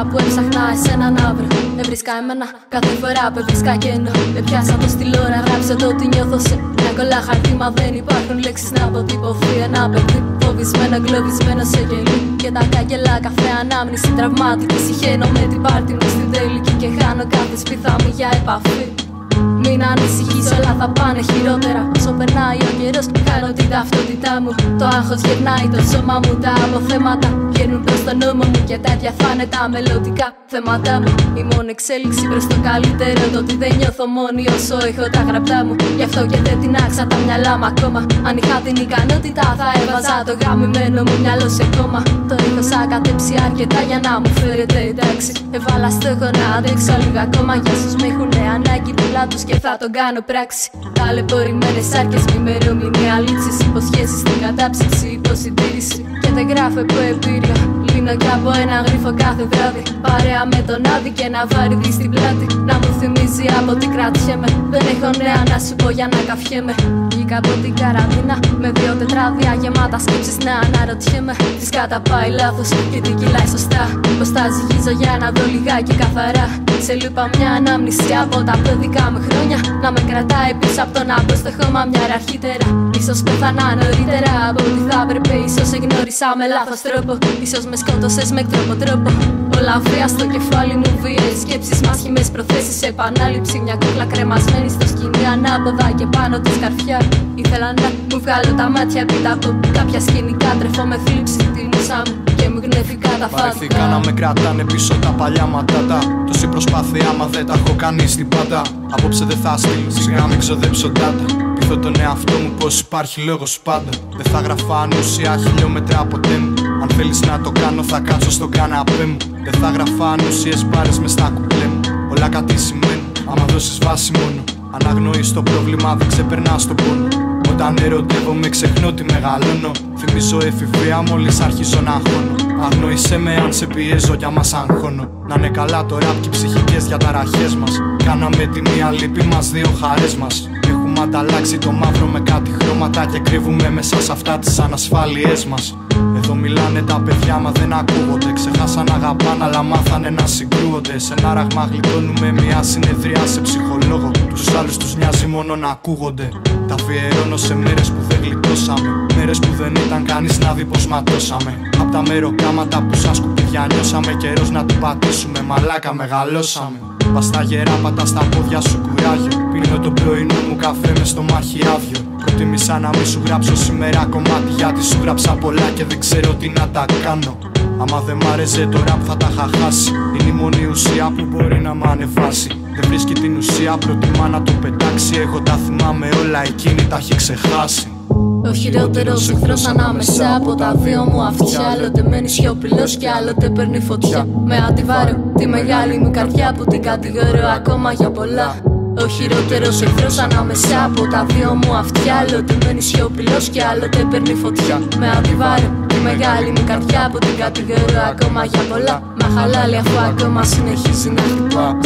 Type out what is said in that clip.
που έψαχνα εσένα να βρω. Έβρισκα εμένα κάθε φορά που έβρισκα κενό. Έπιασα το στυλό να γράψω το τι νιώθω σε μια κολλά χαρτί. Μα δεν υπάρχουν λέξεις να αποτυπωθεί ένα παιδί φοβισμένο, εγκλωβισμένο σε γελί. Και τα καγκελά καφέ ανάμνηση τραυμάτικη. Συχαίνω με την πάρτι μου στην τελική και χάνω κάθε σπίθα μου για επαφή. Μην ανησυχείς, όλα θα πάνε χειρότερα. Όσο περνάει ο καιρός, χάνω την ταυτότητά μου. Το άγχος γερνάει το σώμα μου. Τα αποθέματα βγαίνουν προς τον νόμο μου. Και τέτοια θα είναι τα μελλοντικά θέματα μου. Η μόνη εξέλιξη προς το καλύτερο. Το ότι δεν νιώθω μόνη όσο έχω τα γραπτά μου. Γι' αυτό και δεν τεινάξα τα μυαλά μου ακόμα. Αν είχα την ικανότητα, θα έβαζα το γαμημένο μου μυαλό σε κόμμα. Το έχω σακατέψει αρκετά για να μου φέρετε εντάξει. Έβαλα στόχο να αντέξω λίγο ακόμα. Για όσους με έχουν ανάγκη δίπλα τους και θα τον κάνω πράξη. Ταλαιπωρημένες άρκες με ημερομηνία λήξης. Υποσχέσεις στην κατάψυξη, υποσυντήρηση. Και δεν γράφω από εμπειρία. Λύνω κι από ένα γρίφο κάθε βράδυ. Παρέα με τον άδει και ένα βάρυδι στην πλάτη. Να μου θυμίζει από τι κρατιέμαι. Δεν έχω νέα να σου πω για να καφιέμαι. Βγήκα από την καραντίνα με 2 τετράδια γεμάτα σκέψεις να αναρωτιέμαι. Τις καταπάει λάθος και τι κυλάει σωστά. Πως τα ζυγίζω για να δω λιγάκι καθαρά. Σε λούπα μια ανάμνηση από τα παιδικά μου χρόνια. Να με κρατάει πίσω από τον αποστοχώμα μια ώρα αρχίτερα. Ίσως πέθανα νωρίτερα από ό,τι θα έπρεπε. Ίσως σε γνώρισα με λάθος τρόπο. Ίσως με σκότωσες με εκτρόπο τρόπο. Όλα βία στο κεφάλι μου, βίαιες σκέψεις, μάσχημες προθέσεις. Επανάληψη, μια κούκλα κρεμασμένη στο σκηνή. Ανάποδα και πάνω τη σκαρφιά. Ήθελα να μου βγάλω τα μάτια πίτα από κάποια σκηνικά. Τρεφώ με θλίψη τη μουσά μου και μου γνέφηκα τα φάτια. Βαρεθήκα να με κρατάνε πίσω τα παλιά ματάτα. Τόση προσπάθεια, άμα δεν τα έχω κάνει στην πάντα. Απόψε δεν θα στείλω, σιγά μην ξοδέψω data. Πείθω τον εαυτό μου πως υπάρχει λόγος πάντα. Δεν θα γραφά ανούσια χιλιόμετρα ποτέ μου. Αν θέλεις να το κάνω θα κάτσω στο καναπέ μου. Δεν θα γραφά ανούσιες μπάρες μες στα κουπλέ μου. Όλα κάτι σημαίνουν, άμα δώσεις βάση μόνο. Αν αγνοείς το πρόβλημα δεν ξεπερνάς τον πόνο. Όταν ερωτεύομαι ξεχνώ τι μεγαλώνω. Θυμίζω εφηβεία μόλις αρχίζω να αγχώνω. Αγνοήσέ με αν σε πιέζω για μας αγχώνω. Να είναι καλά το ραπ και οι ψυχικές διαταραχές μας. Κάναμε τη μία λύπη μας, 2 χαρές μας. Έχουμε ανταλλάξει το μαύρο με κάτι χρώματα. Και κρύβουμε μέσα σε αυτά τις ανασφάλειές μας. Εδώ μιλάνε τα παιδιά μα δεν ακούγονται. Ξεχάσαν να αγαπάνε αλλά μάθανε να συγκρούονται. Σε ένα ραγμά γλιτώνουμε μια συνεδρία σε ψυχολόγο. Τους άλλους τους νοιάζει μόνο να ακούγονται. Τα αφιερώνω σε μέρες που δεν γλιτώσαμε. Μέρες που δεν ήταν κανείς να δει πως ματώσαμε. Απ' τα μεροκάματα που σαν σκουπίδια νιώσαμε. Καιρός να την πατήσουμε, μαλάκα μεγαλώσαμε. Πας στα γερά, πατάς στα πόδια σου κουράγιο. Πίνω το πρωινό μου καφέ μες στο μάχη άδειο. Προτίμησα να μην σου γράψω σήμερα κομμάτι. Γιατί σου γράψα πολλά και δεν ξέρω τι να τα κάνω. Άμα δεν μ' άρεσε το ραπ θα τα είχα χάσει. Είναι η μόνη ουσία που μπορεί να μ' ανεβάσει. Δεν βρίσκει την ουσία, προτιμά να το πετάξει. Εγώ τα θυμάμαι όλα, εκείνη τα έχει ξεχάσει. Ο χειρότερος εχθρός ανάμεσα από τα 2 μου αυτιά. Άλλοτε μένει σιωπηλός και άλλοτε παίρνει φωτιά. Με αντιβάρω τη μεγάλη μου καρδιά που την κατηγορώ ακόμα για πολλά. Ο χειρότερος εχθρός ανάμεσα από τα 2 μου αυτιά. Άλλοτε μένει σιωπηλός και άλλοτε παίρνει φωτιά. Με αντιβάρω τη μεγάλη μου καρδιά που την κατηγορώ ακόμα για πολλά. Μα χαλάλη αφού ακόμα συνεχίζει να χτυπά.